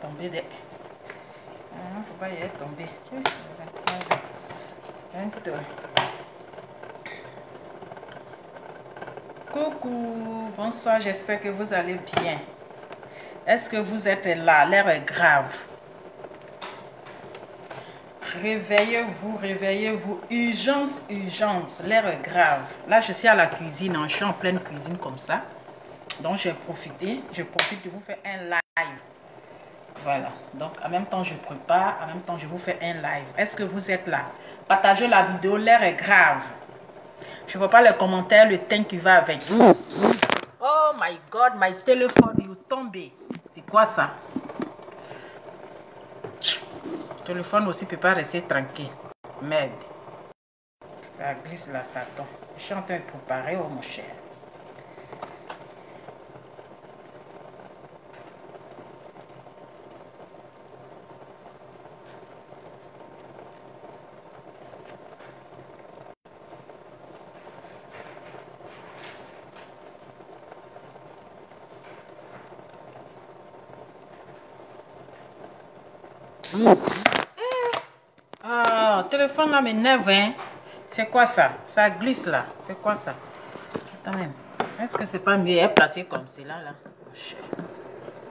tomber des... faut pas y être tombé. 22. Coucou, bonsoir, j'espère que vous allez bien. Est-ce que vous êtes là? L'air est grave. Réveillez-vous, réveillez-vous. Urgence, urgence. L'air est grave. Là, je suis à la cuisine. Je suis en pleine cuisine comme ça. Donc, je profite de vous faire un live. Voilà. Donc, en même temps, je prépare. En même temps, je vous fais un live. Est-ce que vous êtes là? Partagez la vidéo. L'air est grave. Je ne vois pas les commentaires, le teint qui va avec. Oh my God, my téléphone, il est tombé. C'est quoi ça? Le téléphone aussi ne peut pas rester tranquille. Merde. Ça glisse là, ça tombe. Je suis en train de préparer, oh mon cher. Ah, téléphone là m'énerve, hein. C'est quoi ça? Ça glisse là. C'est quoi ça? Attends même. Est-ce que c'est pas mieux à placer comme cela là?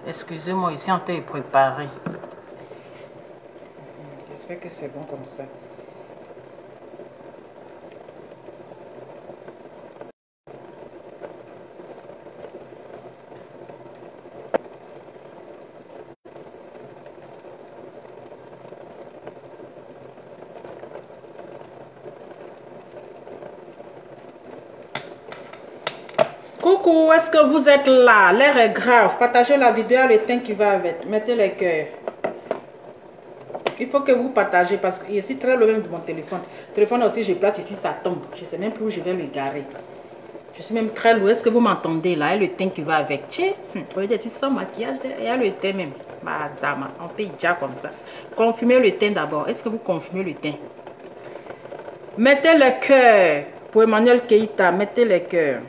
Excusez-moi, ici en train de préparer. J'espère que c'est bon comme ça. Coucou, est-ce que vous êtes là? L'air est grave. Partagez la vidéo, le teint qui va avec. Mettez les cœurs. Il faut que vous partagez parce que je suis très loin de mon téléphone. Le téléphone aussi, je place ici, ça tombe. Je ne sais même plus où je vais le garer. Je suis même très loin. Est-ce que vous m'entendez là? Et le teint qui va avec. Vous voyez, sans maquillage, il y a le teint même. Madame, on peut déjà comme ça. Confirmez le teint d'abord. Est-ce que vous confirmez le teint? Mettez le cœur. Pour Emmanuel Keita, mettez le cœur.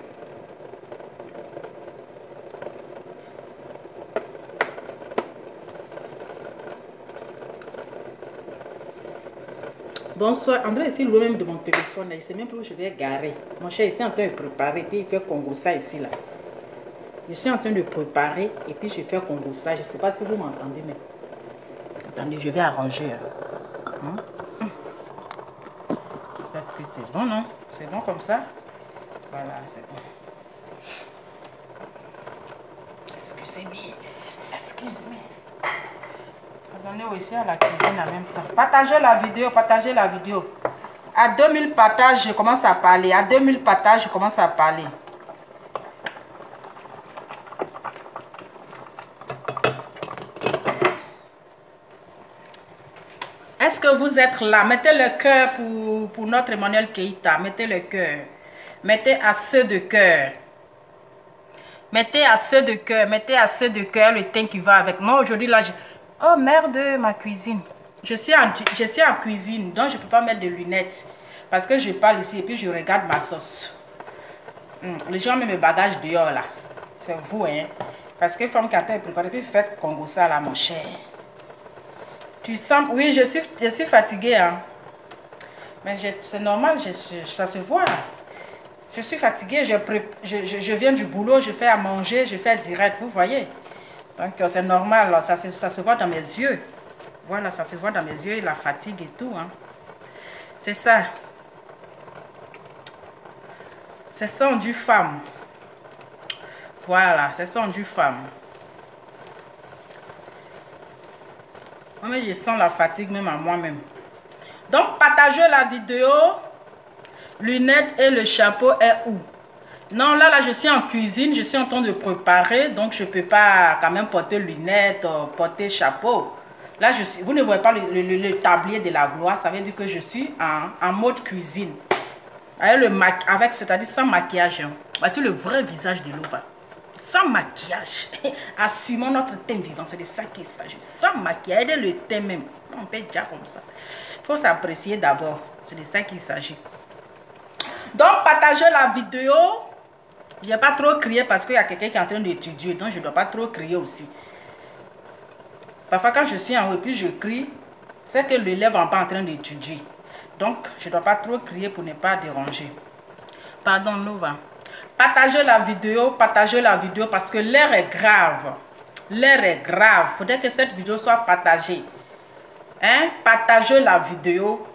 Bonsoir, André ici loin même de mon téléphone, il ne sait même plus où je vais garer. Mon cher ici en train de préparer, puis il fait Congo ça ici là. Je suis en train de préparer et puis je fais Congo ça. Je ne sais pas si vous m'entendez, mais attendez, je vais arranger. C'est bon, non? C'est bon comme ça? Voilà, c'est bon. Excusez-moi. Excusez-moi. On est aussi à la cuisine en même temps. Partagez la vidéo, partagez la vidéo. À 2000 partages, je commence à parler. À 2000 partages, je commence à parler. Est-ce que vous êtes là? Mettez le cœur pour notre Emmanuel Keita. Mettez le cœur. Mettez assez de cœur. Mettez assez de cœur. Mettez assez de cœur le teint qui va avec. Moi, aujourd'hui, là, oh merde, ma cuisine. Je suis en cuisine, donc je ne peux pas mettre de lunettes. Parce que je parle ici et puis je regarde ma sauce. Les gens mettent mes bagages dehors là. C'est vous, hein. Parce que femme qui a été préparée, puis faites Congo ça là, mon cher. Tu sens, oui, je suis fatiguée, hein. Mais c'est normal, ça se voit. Je suis fatiguée, je viens du boulot, je fais à manger, je fais direct, vous voyez. Donc c'est normal, ça se voit dans mes yeux. Voilà, ça se voit dans mes yeux, la fatigue et tout. Hein. C'est ça. C'est son du femme. Voilà, c'est son du femme. Moi, je sens la fatigue même à moi-même. Donc, partagez la vidéo. Lunettes et le chapeau est où? Non, là, je suis en cuisine, je suis en train de préparer, donc je ne peux pas quand même porter lunettes, porter chapeau. Là, vous ne voyez pas le tablier de la gloire, ça veut dire que je suis en mode cuisine. C'est-à-dire sans maquillage. Hein. Voici le vrai visage de Lova. Sans maquillage. Assumons notre teint vivant, c'est de ça qu'il s'agit. Sans maquillage, et le teint même. On peut déjà comme ça. Il faut s'apprécier d'abord, c'est de ça qu'il s'agit. Donc, partagez la vidéo. Je n'ai pas trop crié parce qu'il y a quelqu'un qui est en train d'étudier, donc je ne dois pas trop crier aussi. Partagez la vidéo. Lunettes et le chapeau est où? Non, là, je suis en cuisine, je suis en train de préparer, donc je ne peux pas quand même porter lunettes, porter chapeau. Là, vous ne voyez pas le tablier de la gloire, ça veut dire que je suis en mode cuisine. Voici le vrai visage de Lova. Sans maquillage. Assumons notre teint vivant, c'est de ça qu'il s'agit. Il faut s'apprécier d'abord, c'est de ça qu'il s'agit. Donc, partagez la vidéo. Je n'ai pas trop crié parce qu'il y a quelqu'un qui est en train d'étudier, donc je ne dois pas trop crier aussi. Parfois, quand je suis en haut et puis je crie, c'est que l'élève n'est pas en train d'étudier. Donc, je ne dois pas trop crier pour ne pas déranger. Pardon, Nova. Partagez la vidéo parce que l'heure est grave. L'heure est grave. Il faudrait que cette vidéo soit partagée. Hein? Partagez la vidéo.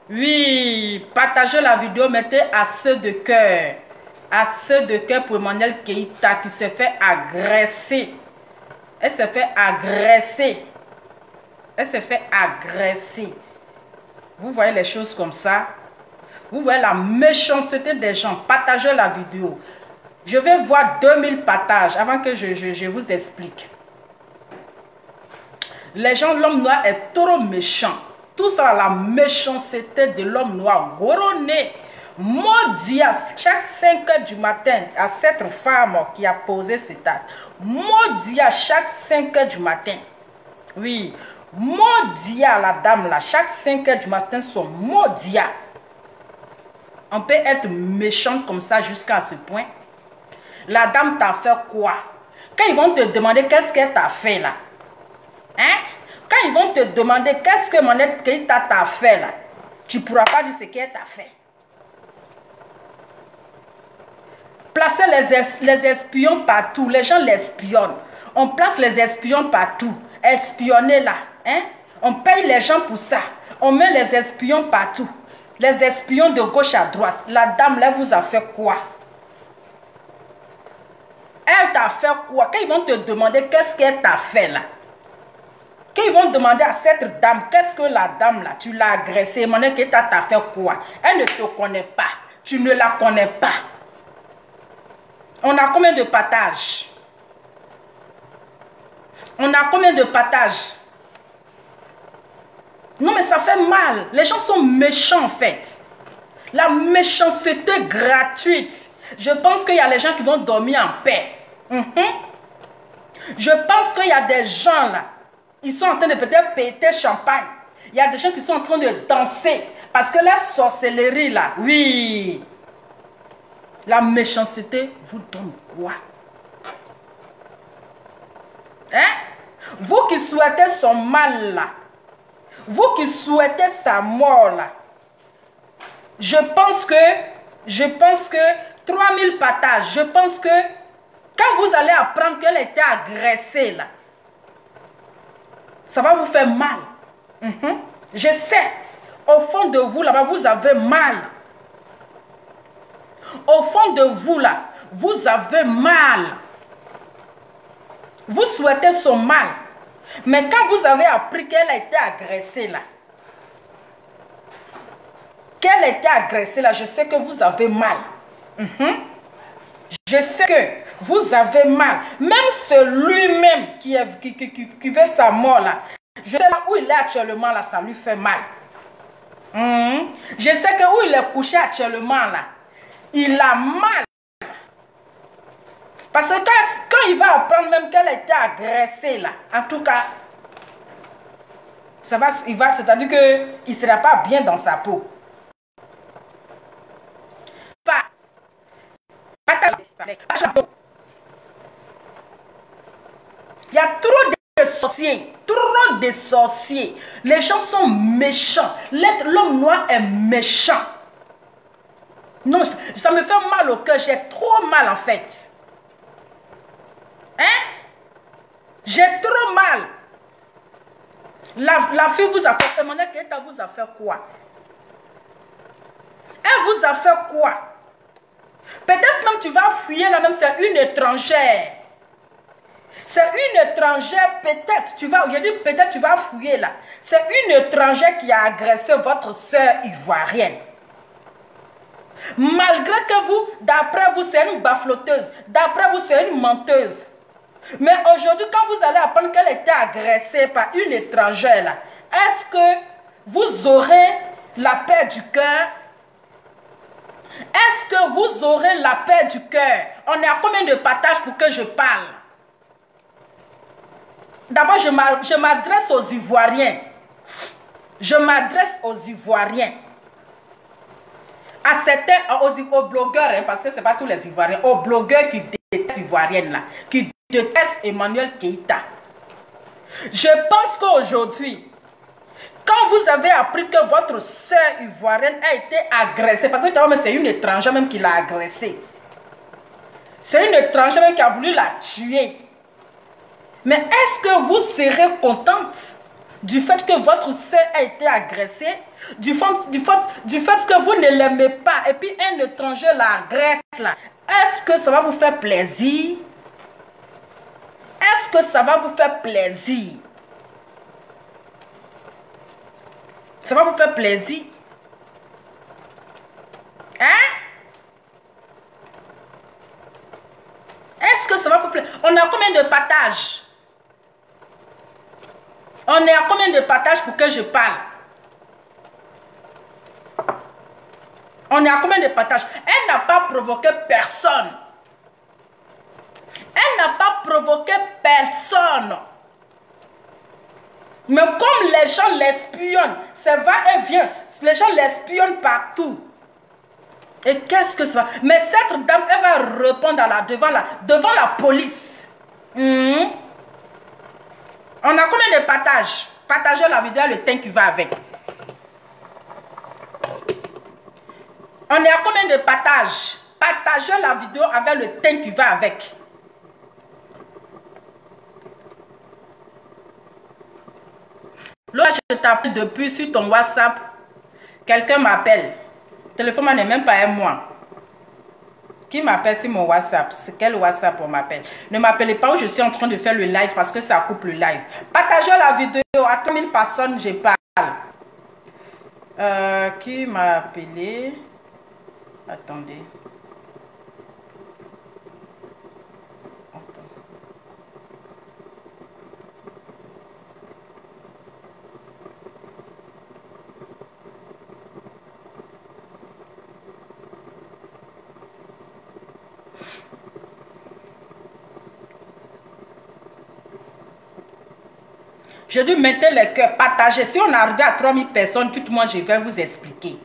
Oui, partagez la vidéo, mettez à ceux de cœur. À ceux de cœur pour Emmanuel Keïta qui se fait agresser. Elle se fait agresser. Elle se fait agresser. Vous voyez les choses comme ça? Vous voyez la méchanceté des gens. Partagez la vidéo. Je vais voir 2000 partages avant que je vous explique. Les gens, l'homme noir est trop méchant. Tout ça, la méchanceté de l'homme noir. Goroné. Maudit à chaque 5 heures du matin à cette femme qui a posé cet acte. Maudit à chaque 5 heures du matin. Oui. Maudit à la dame là. Chaque 5 heures du matin sont maudits. On peut être méchant comme ça jusqu'à ce point. La dame t'a fait quoi? Quand ils vont te demander qu'est-ce qu'elle t'a fait là? Hein? Quand ils vont te demander qu'est-ce que Emmanuel Keïta t'a fait là, tu ne pourras pas dire ce qu'elle t'a fait. Placez les espions partout. Les gens l'espionnent. On place les espions partout. Espionnez là. Hein? On paye les gens pour ça. On met les espions partout. Les espions de gauche à droite. La dame là vous a fait quoi? Elle t'a fait quoi? Quand ils vont te demander qu'est-ce qu'elle t'a fait là. Quand ils vont demander à cette dame, qu'est-ce que la dame là, tu l'as agressée, Emmanuel Keïta t'a fait quoi? Elle ne te connaît pas. Tu ne la connais pas. On a combien de partages? On a combien de partages? Non mais ça fait mal. Les gens sont méchants en fait. La méchanceté gratuite. Je pense qu'il y a les gens qui vont dormir en paix. Je pense qu'il y a des gens là. Ils sont en train de peut-être péter champagne. Il y a des gens qui sont en train de danser. Parce que la sorcellerie là, oui. La méchanceté vous donne quoi? Hein? Vous qui souhaitez son mal là. Vous qui souhaitez sa mort là. Je pense que 3000 partages. Je pense que quand vous allez apprendre qu'elle était agressée là. Ça va vous faire mal. Je sais. Au fond de vous, là-bas, vous avez mal. Au fond de vous, là, vous avez mal. Vous souhaitez son mal. Mais quand vous avez appris qu'elle a été agressée, là, je sais que vous avez mal. Je sais que vous avez mal. Même celui-même qui veut sa mort là. Je sais là où il est actuellement là, ça lui fait mal. Je sais que où il est couché actuellement là, il a mal. Parce que quand il va apprendre même qu'elle a été agressée là, en tout cas, c'est-à-dire qu'il ne sera pas bien dans sa peau. Il y a trop de sorciers, trop de sorciers. Les gens sont méchants. L'homme noir est méchant. Non, ça me fait mal au cœur. J'ai trop mal en fait. Hein? J'ai trop mal. La fille vous a fait, Emmanuel Keïta vous a fait quoi? Elle vous a fait quoi? Peut-être même tu vas fuir là même, c'est une étrangère. C'est une étrangère, peut-être, peut-être tu vas fouiller là. C'est une étrangère qui a agressé votre soeur ivoirienne. Malgré que vous, d'après vous, c'est une bafloteuse. D'après vous, c'est une menteuse. Mais aujourd'hui, quand vous allez apprendre qu'elle était agressée par une étrangère là, est-ce que vous aurez la paix du cœur? Est-ce que vous aurez la paix du cœur? On est à combien de partages pour que je parle? D'abord, je m'adresse aux Ivoiriens. Je m'adresse aux Ivoiriens. À certains, aux blogueurs, hein, parce que ce n'est pas tous les Ivoiriens, aux blogueurs qui détestent les Ivoiriennes là, qui déteste Emmanuel Keïta. Je pense qu'aujourd'hui, quand vous avez appris que votre soeur ivoirienne a été agressée, parce que c'est une étrangère même qui l'a agressée. C'est une étrangère même qui a voulu la tuer. Mais est-ce que vous serez contente du fait que votre soeur a été agressée, du fait que vous ne l'aimez pas, et puis un étranger l'agresse là? Est-ce que ça va vous faire plaisir? Est-ce que ça va vous faire plaisir? Ça va vous faire plaisir? Hein? Est-ce que ça va vous plaire? On a combien de partages? On est à combien de partages pour que je parle? On est à combien de partages? Elle n'a pas provoqué personne. Elle n'a pas provoqué personne. Mais comme les gens l'espionnent, ça va et vient. Les gens l'espionnent partout. Et qu'est-ce que ça va? Mais cette dame, elle va répondre devant la police. On a combien de partages? Partagez la vidéo, le temps qui va avec. On est à combien de partages? Partagez la vidéo avec le temps qui va avec. Là, je t'appelle depuis sur ton WhatsApp. Quelqu'un m'appelle. Le téléphone n'est même pas à moi. Qui m'appelle sur mon WhatsApp? C'est quel WhatsApp on m'appelle? Ne m'appelez pas où je suis en train de faire le live parce que ça coupe le live. Partagez la vidéo à 3000 personnes, je parle. Qui m'a appelé? Attendez. Je dis mettez le cœur, partagez. Si on arrive à 3000 personnes, tout moi je vais vous expliquer.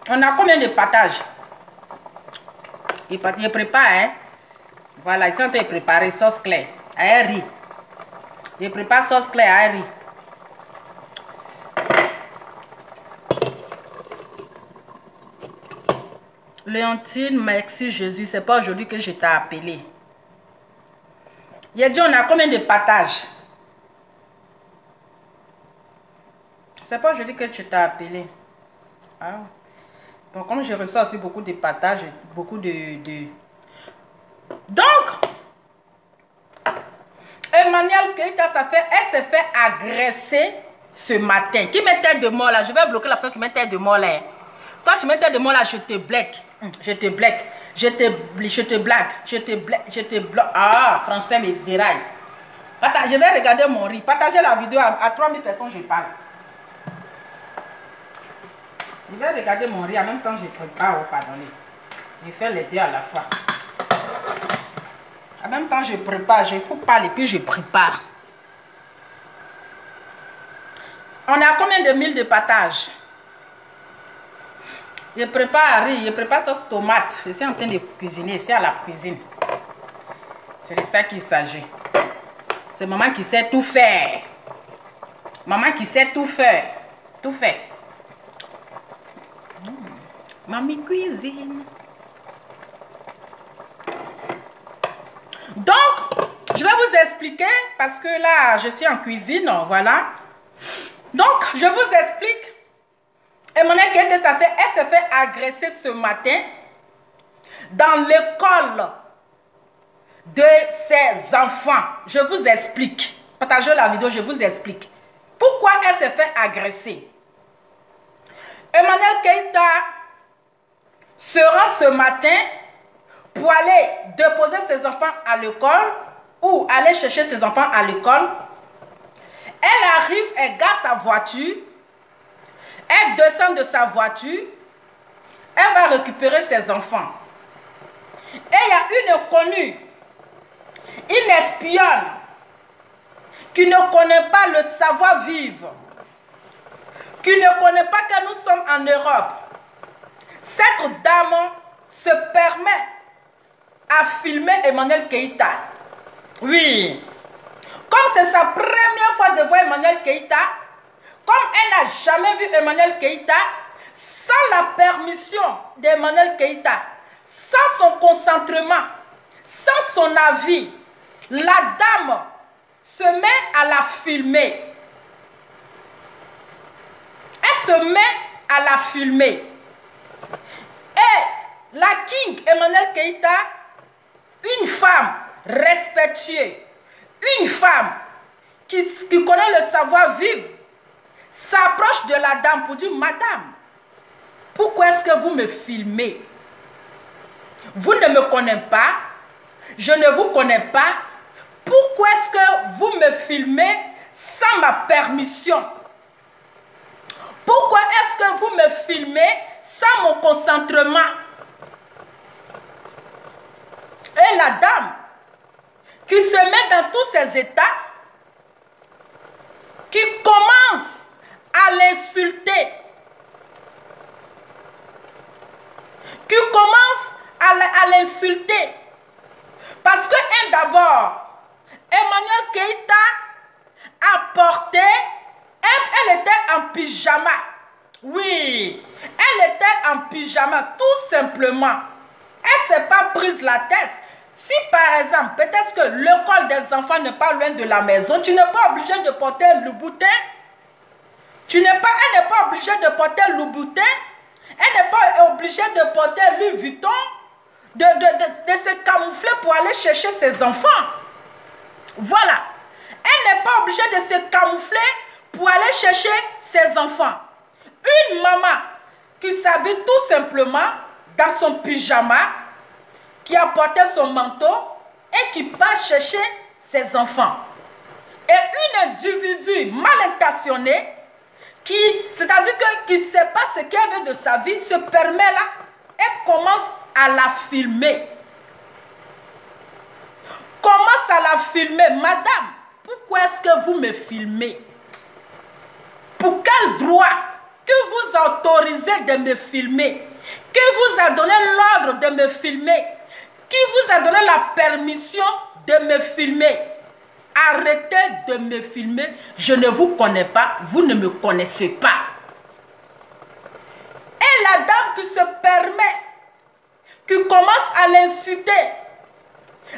On a combien de partages? Il prépare, hein? Voilà, ils sont en train de préparer sauce claire à riz. Il prépare sauce claire à riz. Léontine, merci Jésus. C'est pas aujourd'hui que je t'ai appelé. Il a dit on a combien de partages? C'est pas aujourd'hui que je t'ai appelé. Ah. Donc, comme je reçois aussi beaucoup de partages, beaucoup de... Donc, Emmanuel Keïta, elle s'est fait agresser ce matin. Qui met tête de mort là? Je vais bloquer la personne qui met tête de mort là. Toi, tu mets tête de mort là, je te blague. Je te blague. Je te bloque. Ah, français me déraille. Attends, je vais regarder mon riz. Partagez la vidéo à 3000 personnes, je parle. Je vais regarder mon riz en même temps que je prépare. Oh, pardonnez. Je fais les deux à la fois. En même temps, je prépare. Je coupe pas et puis je prépare. On a combien de mille de partages? Je prépare riz. Je prépare sauce tomate. Je suis en train de cuisiner. C'est à la cuisine. C'est de ça qu'il s'agit. C'est maman qui sait tout faire. Maman qui sait tout faire. Tout fait. Mamie cuisine. Donc, je vais vous expliquer parce que là, je suis en cuisine, voilà. Donc, je vous explique. Emmanuel Keïta, elle s'est fait agresser ce matin dans l'école de ses enfants. Je vous explique. Partagez la vidéo, je vous explique. Pourquoi elle s'est fait agresser? Emmanuel Keïta sera ce matin pour aller déposer ses enfants à l'école ou aller chercher ses enfants à l'école. Elle arrive, elle gare sa voiture, elle descend de sa voiture, Elle va récupérer ses enfants. Et il y a une connue, une espionne, qui ne connaît pas le savoir-vivre, qui ne connaît pas que nous sommes en Europe. Cette dame se permet à filmer Emmanuel Keïta. Oui. Comme c'est sa première fois de voir Emmanuel Keïta, comme elle n'a jamais vu Emmanuel Keïta, sans la permission d'Emmanuel Keïta, sans son consentement, sans son avis, la dame se met à la filmer. Elle se met à la filmer. Et la King Emmanuel Keïta, une femme respectueuse, une femme qui connaît le savoir-vivre, s'approche de la dame pour dire, madame, pourquoi est-ce que vous me filmez? Vous ne me connaissez pas, je ne vous connais pas, pourquoi est-ce que vous me filmez sans ma permission? Pourquoi est-ce que vous me filmez sans mon consentement? Et la dame qui se met dans tous ses états, qui commence à l'insulter, qui commence à l'insulter, parce que d'abord, Emmanuel Keïta a porté, elle était en pyjama. Oui, elle était en pyjama, tout simplement. Elle ne s'est pas prise la tête. Si par exemple, peut-être que l'école des enfants n'est pas loin de la maison, tu n'es pas obligé de porter le boutin. Elle n'est pas obligée de porter le boutin. Elle n'est pas obligée de porter Louis Vuitton, de se camoufler pour aller chercher ses enfants. Voilà. Elle n'est pas obligée de se camoufler pour aller chercher ses enfants. Une maman qui s'habille tout simplement dans son pyjama, qui a porté son manteau et qui part chercher ses enfants. Et une individu mal intentionné, c'est-à-dire qui ne sait pas ce qu'elle veut de sa vie, se permet là et commence à la filmer. Commence à la filmer. Madame, pourquoi est-ce que vous me filmez? Pour quel droit que vous autorisez de me filmer? Qui vous a donné l'ordre de me filmer? Qui vous a donné la permission de me filmer? Arrêtez de me filmer. Je ne vous connais pas. Vous ne me connaissez pas. Et la dame qui se permet, qui commence à l'insulter.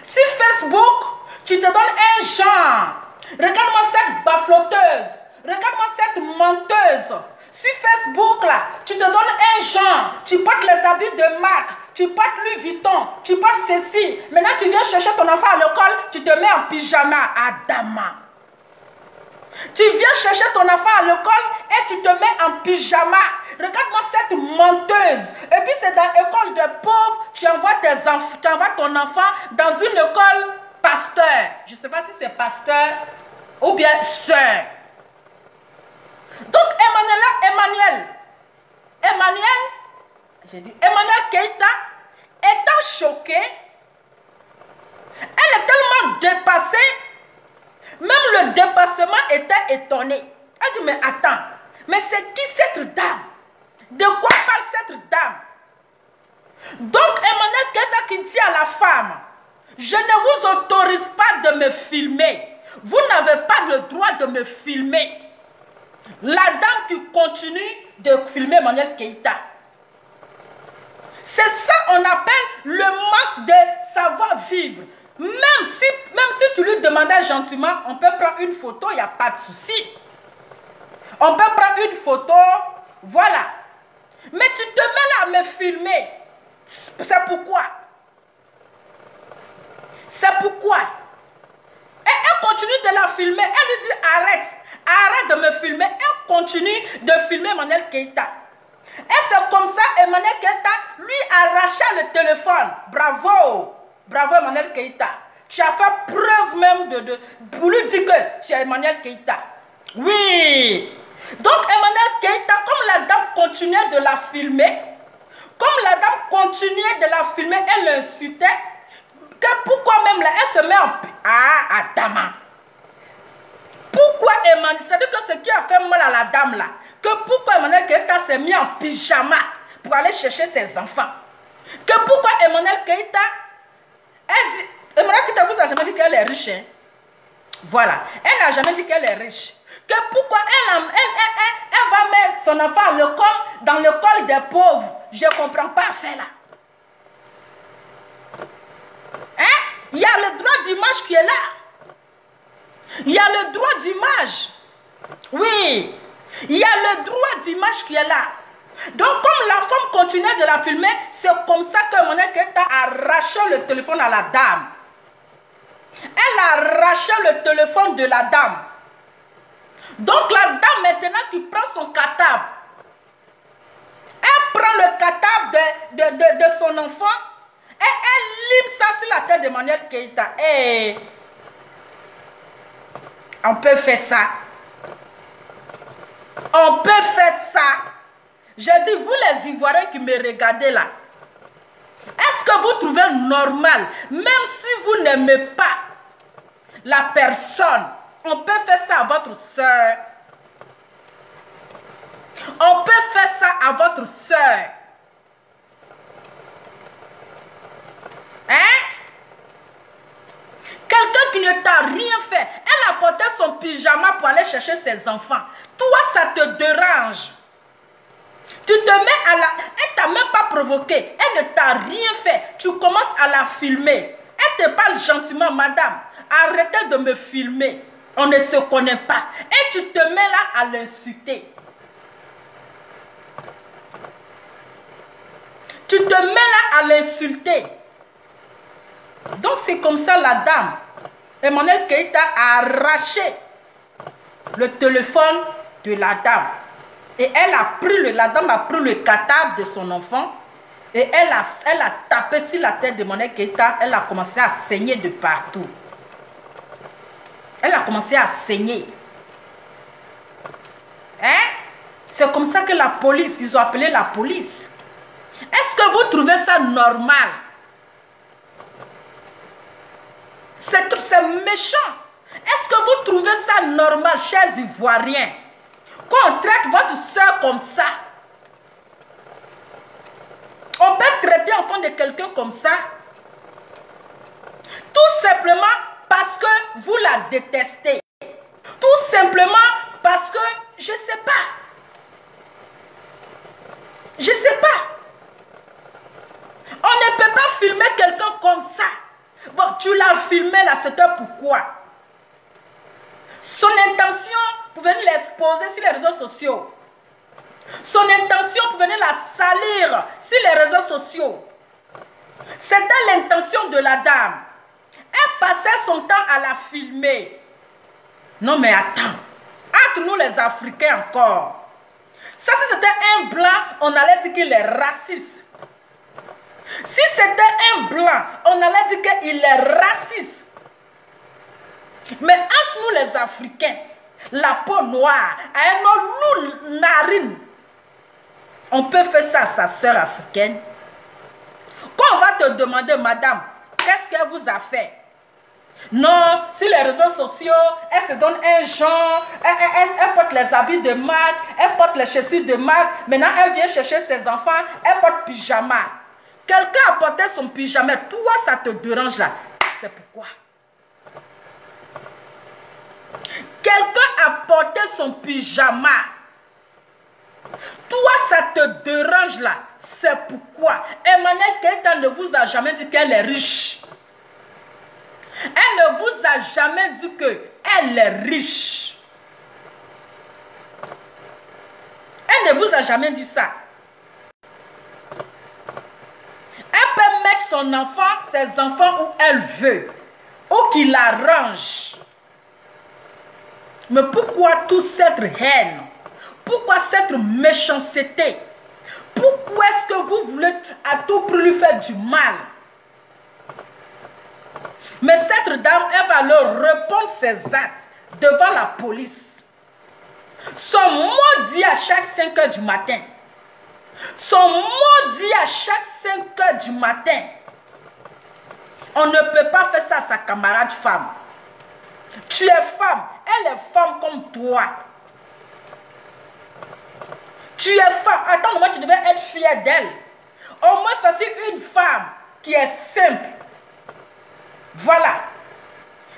Si Facebook, tu te donnes un genre. Regarde-moi cette bafloteuse. Regarde-moi cette menteuse. Si Facebook là, tu te donnes un genre, tu portes les habits de marque, tu portes Louis Vuitton, tu portes ceci. Maintenant tu viens chercher ton enfant à l'école, tu te mets en pyjama. Adama. Tu viens chercher ton enfant à l'école et tu te mets en pyjama. Regarde-moi cette menteuse. Et puis c'est dans l'école de pauvres, tu envoies ton enfant dans une école pasteur. Je ne sais pas si c'est pasteur ou bien sœur. Donc Emmanuel Keïta, étant choquée, elle est tellement dépassée, même le dépassement était étonné. Elle dit, mais attends, mais c'est qui cette dame? De quoi parle cette dame? Donc Emmanuel Keïta qui dit à la femme, je ne vous autorise pas de me filmer. Vous n'avez pas le droit de me filmer. La dame qui continue de filmer Emmanuel Keïta. C'est ça qu'on appelle le manque de savoir-vivre. Même si tu lui demandais gentiment, on peut prendre une photo, il n'y a pas de souci. On peut prendre une photo, voilà. Mais tu te mets là à me filmer. C'est pourquoi? C'est pourquoi? Et elle continue de la filmer. Elle lui dit, arrête de me filmer. Elle continue de filmer Emmanuel Keïta. Et c'est comme ça Emmanuel Keïta lui arracha le téléphone. Bravo. Bravo Emmanuel Keïta. Tu as fait preuve même pour lui dire que tu es Emmanuel Keïta. Oui. Donc Emmanuel Keïta, comme la dame continuait de la filmer, Comme la dame continuait de la filmer, elle l'insultait. Que pourquoi même là, elle se met en... Ah, Adama. Pourquoi Emmanuel, c'est-à-dire que ce qui a fait mal à la dame là, que pourquoi Emmanuel Keïta s'est mis en pyjama pour aller chercher ses enfants? Que pourquoi Emmanuel Keïta, elle dit, Emmanuel Keïta vous a jamais dit qu'elle est riche, hein? Voilà, elle n'a jamais dit qu'elle est riche. Que pourquoi elle va mettre son enfant à l'école, dans l'école des pauvres? Je ne comprends pas à faire là. Hein? Il y a le droit d'image qui est là. Il y a le droit d'image. Oui. Il y a le droit d'image qui est là. Donc, comme la femme continuait de la filmer, c'est comme ça que Emmanuel Keïta a arraché le téléphone à la dame. Elle a arraché le téléphone de la dame. Donc, la dame, maintenant, qui prend son cartable, elle prend le cartable de son enfant et elle lime ça sur la tête d'Emmanuel Keïta. Et on peut faire ça. On peut faire ça. Je dis, vous les Ivoiriens qui me regardez là, est-ce que vous trouvez normal, même si vous n'aimez pas la personne, on peut faire ça à votre soeur? On peut faire ça à votre soeur. Hein? Quelqu'un qui ne t'a rien fait, elle a porté son pyjama pour aller chercher ses enfants. Toi, ça te dérange. Tu te mets à la... Elle t'a même pas provoqué. Elle ne t'a rien fait. Tu commences à la filmer. Elle te parle gentiment, madame. Arrêtez de me filmer. On ne se connaît pas. Et tu te mets là à l'insulter. Tu te mets là à l'insulter. Donc c'est comme ça la dame. Emmanuel Keïta a arraché le téléphone de la dame. Et elle a pris la dame a pris le cartable de son enfant. Et elle a tapé sur la tête d'Emmanuel Keïta. Elle a commencé à saigner de partout. Elle a commencé à saigner. Hein? C'est comme ça que la police, ils ont appelé la police. Est-ce que vous trouvez ça normal? C'est méchant. Est-ce que vous trouvez ça normal, chers Ivoiriens, qu'on traite votre soeur comme ça? On peut traiter l'enfant de quelqu'un comme ça? Tout simplement parce que vous la détestez. Tout simplement parce que, je ne sais pas. Je ne sais pas. On ne peut pas filmer quelqu'un comme ça. Bon, tu l'as filmé là, c'était pourquoi? Son intention pour venir l'exposer sur les réseaux sociaux. Son intention pour venir la salir sur les réseaux sociaux. C'était l'intention de la dame. Elle passait son temps à la filmer. Non mais attends. Entre nous les Africains encore. Ça si c'était un blanc, on allait dire qu'il est raciste. Si c'était un blanc, on allait dire qu'il est raciste. Mais entre nous les Africains, la peau noire, un autre narine, on peut faire ça à sa soeur africaine. Quand on va te demander, madame, qu'est-ce qu'elle vous a fait? Non, sur les réseaux sociaux, elle se donne un genre, elle porte les habits de marque, elle porte les chaussures de marque, maintenant elle vient chercher ses enfants, elle porte pyjama. Quelqu'un a porté son pyjama, toi ça te dérange là. C'est pourquoi? Quelqu'un a porté son pyjama. Toi ça te dérange là. C'est pourquoi? Emmanuel Keïta ne vous a jamais dit qu'elle est riche. Elle ne vous a jamais dit qu'elle est riche. Elle ne vous a jamais dit ça. Elle peut mettre son enfant, ses enfants où elle veut, où qu'il arrange. Mais pourquoi toute cette haine? Pourquoi cette méchanceté? Pourquoi est-ce que vous voulez à tout prix lui faire du mal? Mais cette dame, elle va leur répondre ses actes devant la police. Son maudit à chaque 5 h du matin. sont maudits à chaque 5 heures du matin. On ne peut pas faire ça à sa camarade femme. Tu es femme, elle est femme comme toi. Tu es femme. Attends, moi tu devais être fière d'elle. Au moins, voici une femme qui est simple. Voilà.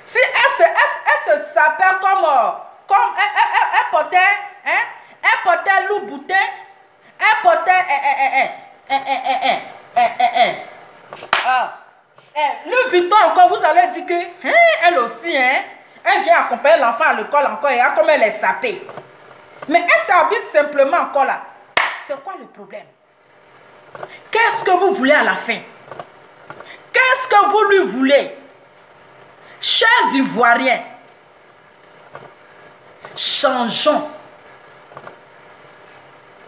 Si elle se s'appelle comme elle portait, hein, elle portait Loup Boutin, elle portait, le Vuitton encore, vous allez dire que, hein, elle aussi, hein, elle vient accompagner l'enfant à l'école encore, et comme elle est sapée. Mais elle s'habille simplement encore là. C'est quoi le problème? Qu'est-ce que vous voulez à la fin? Qu'est-ce que vous lui voulez? Chers Ivoiriens, changeons.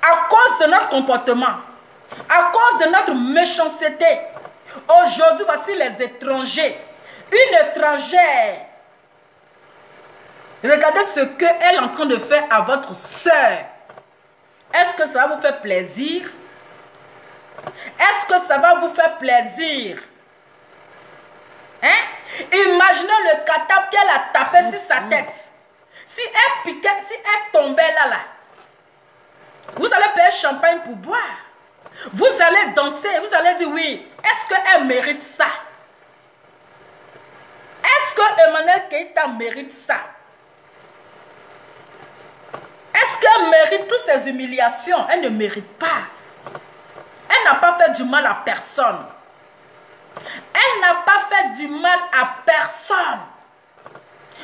À cause de notre comportement, à cause de notre méchanceté, aujourd'hui, voici les étrangers. Une étrangère. Regardez ce qu'elle est en train de faire à votre soeur. Est-ce que ça va vous faire plaisir? Est-ce que ça va vous faire plaisir? Hein? Imaginez le catap qu'elle a tapé sur sa tête. Si elle piquait, si elle tombait là, vous allez payer champagne pour boire. Vous allez danser, vous allez dire oui. Est-ce qu'elle mérite ça? Est-ce que Emmanuel Keïta mérite ça? Est-ce qu'elle mérite toutes ces humiliations? Elle ne mérite pas. Elle n'a pas fait du mal à personne. Elle n'a pas fait du mal à personne.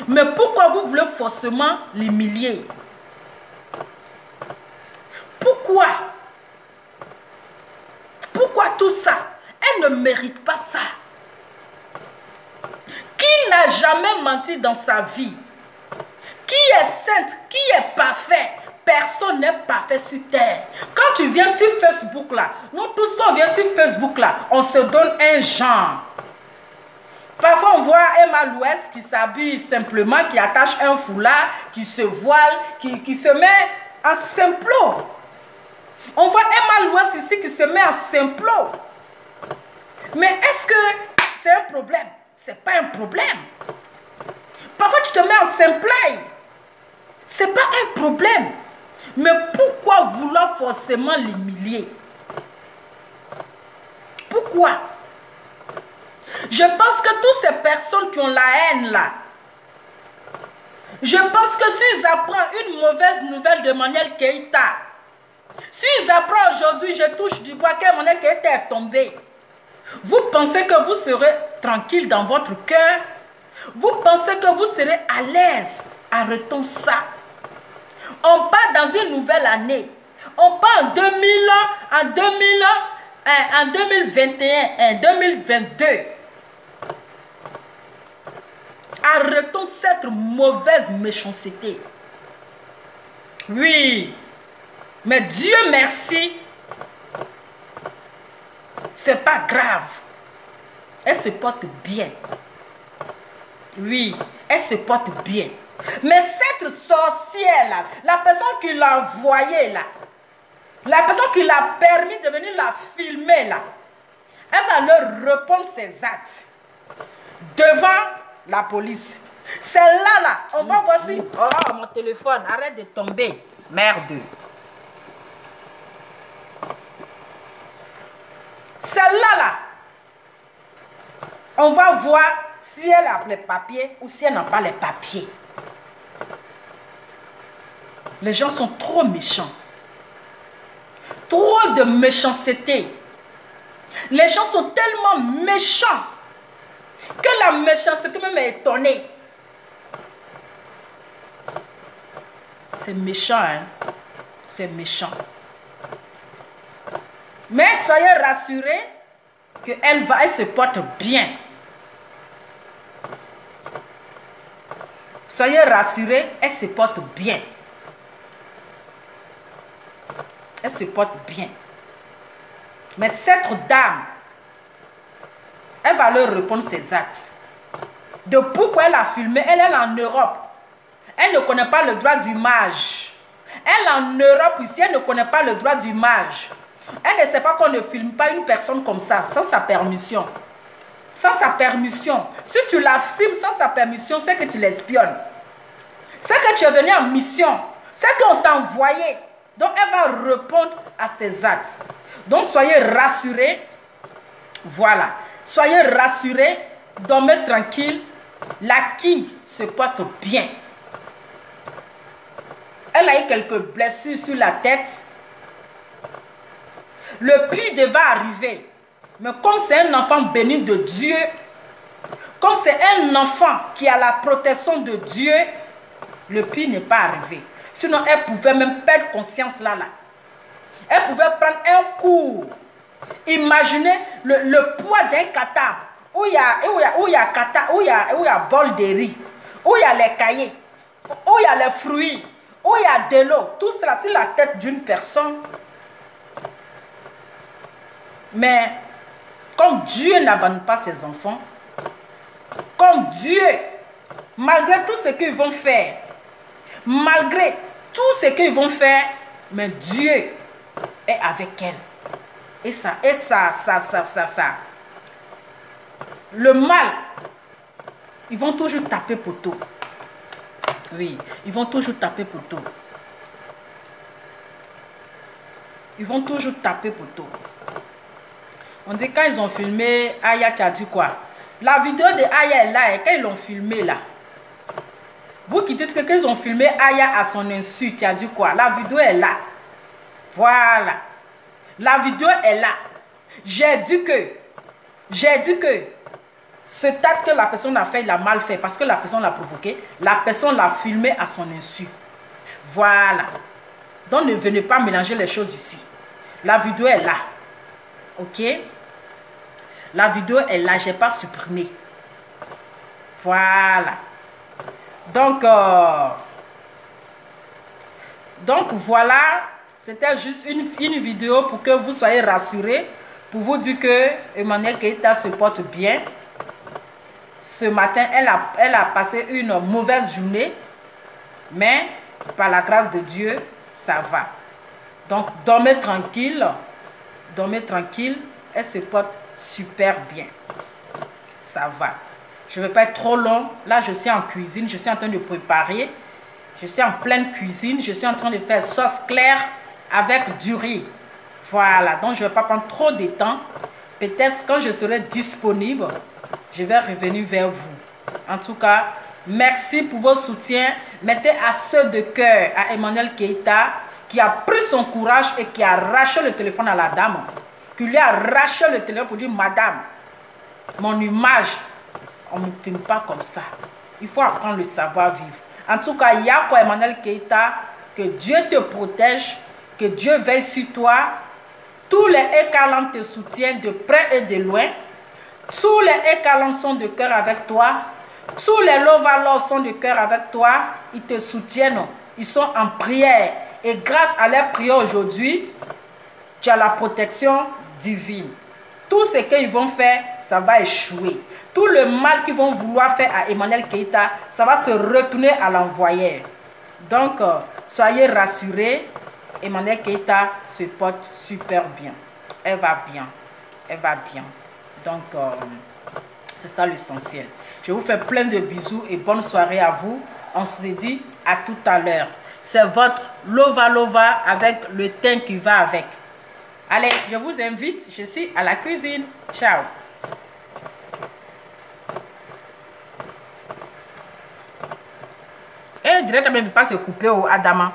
Mais pourquoi vous voulez forcément l'humilier? Pourquoi? Pourquoi tout ça? Elle ne mérite pas ça. Qui n'a jamais menti dans sa vie? Qui est sainte? Qui est parfait? Personne n'est parfait sur terre. Quand tu viens sur Facebook là, nous tous quand on vient sur Facebook là, on se donne un genre. Parfois on voit Emma Louest qui s'habille simplement, qui attache un foulard, qui se voile, qui se met en simplot. On voit Emma Louest ici qui se met en simplot. Mais est-ce que c'est un problème? C'est pas un problème. Parfois tu te mets en simplay. C'est pas un problème. Mais pourquoi vouloir forcément l'humilier? Pourquoi? Je pense que toutes ces personnes qui ont la haine là, je pense que s'ils apprennent une mauvaise nouvelle de Emmanuel Keïta, s'ils apprennent aujourd'hui, je touche du bois qu'Emmanuel Keïta est tombé, vous pensez que vous serez tranquille dans votre cœur? Vous pensez que vous serez à l'aise? Arrêtons ça. On part dans une nouvelle année. On part en 2021, 2022. Arrêtons cette mauvaise méchanceté. Oui. Mais Dieu merci. C'est pas grave. Elle se porte bien. Oui, elle se porte bien. Mais cette sorcière-là, la personne qui l'a envoyée là, la personne qui l'a permis de venir la filmer là, elle va leur répondre ses actes devant la police. Celle-là, là, on va voir si... Oh, mon téléphone, arrête de tomber. Merde. Celle-là, là, on va voir si elle a les papiers ou si elle n'a pas les papiers. Les gens sont trop méchants. Trop de méchanceté. Les gens sont tellement méchants que la méchanceté même est étonnée. C'est méchant, hein? C'est méchant. Mais soyez rassurés qu'elle se porte bien. Soyez rassurés, elle se porte bien. Elle se porte bien. Mais cette dame, elle va leur répondre ses actes. De pourquoi elle a filmé, elle est en Europe. Elle ne connaît pas le droit d'image. Elle est en Europe ici, elle ne connaît pas le droit d'image. Elle ne sait pas qu'on ne filme pas une personne comme ça, sans sa permission. Sans sa permission. Si tu la filmes sans sa permission, c'est que tu l'espionnes. C'est que tu es venu en mission. C'est qu'on t'a envoyé. Donc, elle va répondre à ses actes. Donc, soyez rassurés. Voilà. Soyez rassurés. Dormez tranquille. La King se porte bien. Elle a eu quelques blessures sur la tête. Le pire va arriver. Mais comme c'est un enfant béni de Dieu, comme c'est un enfant qui a la protection de Dieu, le pire n'est pas arrivé. Sinon, elle pouvait même perdre conscience là. Elle pouvait prendre un coup. Imaginez le poids d'un kata. Où il y a kata, où il y a bol de riz, où il y a les cahiers, où il y a les fruits, où il y a de l'eau. Tout cela sur la tête d'une personne. Mais comme Dieu n'abandonne pas ses enfants, comme Dieu, malgré tout ce qu'ils vont faire, malgré tout ce qu'ils vont faire, mais Dieu est avec elle. Et ça. Le mal, ils vont toujours taper poteau. Oui, ils vont toujours taper poteau. Ils vont toujours taper poteau. On dit quand ils ont filmé, Aya, tu as dit quoi? La vidéo de Aya est là, et quand ils l'ont filmé là, vous qui dites que quand ils ont filmé Aya à son insu, tu as dit quoi? La vidéo est là. Voilà. La vidéo est là. J'ai dit que ce acte que la personne a fait, il a mal fait parce que la personne l'a provoqué. La personne l'a filmé à son insu. Voilà. Donc ne venez pas mélanger les choses ici. La vidéo est là. Ok? La vidéo est là, je n'ai pas supprimé. Voilà. Donc voilà, c'était juste une vidéo pour que vous soyez rassurés, pour vous dire que Emmanuelle Keita se porte bien. Ce matin, elle a passé une mauvaise journée, mais par la grâce de Dieu, ça va. Donc, dormez tranquille, elle se porte super bien. Ça va. Je ne vais pas être trop long. Là, je suis en cuisine, je suis en train de préparer. Je suis en pleine cuisine, je suis en train de faire sauce claire avec du riz. Voilà, donc je ne vais pas prendre trop de temps. Peut-être quand je serai disponible, je vais revenir vers vous. En tout cas, merci pour vos soutiens. Mettez à ceux de cœur à Emmanuelle Keita qui a pris son courage et qui a arraché le téléphone à la dame. Qui lui a arraché le téléphone pour dire, madame, mon image, on ne me filme pas comme ça. Il faut apprendre le savoir-vivre. En tout cas, il y a pour Emmanuelle Keita, que Dieu te protège, que Dieu veille sur toi. Tous les Ekalan te soutiennent de près et de loin. Tous les Ekalan sont de cœur avec toi. Tous les Lovalov sont de cœur avec toi. Ils te soutiennent. Ils sont en prière. Et grâce à leur prière aujourd'hui, tu as la protection divine. Tout ce qu'ils vont faire, ça va échouer. Tout le mal qu'ils vont vouloir faire à Emmanuelle Keita, ça va se retourner à l'envoyeur. Donc, soyez rassurés. Emmanuelle Keita se porte super bien. Elle va bien. Elle va bien. Donc, c'est ça l'essentiel. Je vous fais plein de bisous et bonne soirée à vous. On se dit à tout à l'heure. C'est votre Lova Lova avec le thym qui va avec. Allez, je vous invite. Je suis à la cuisine. Ciao. Et direct, ne pas se couper au Adama.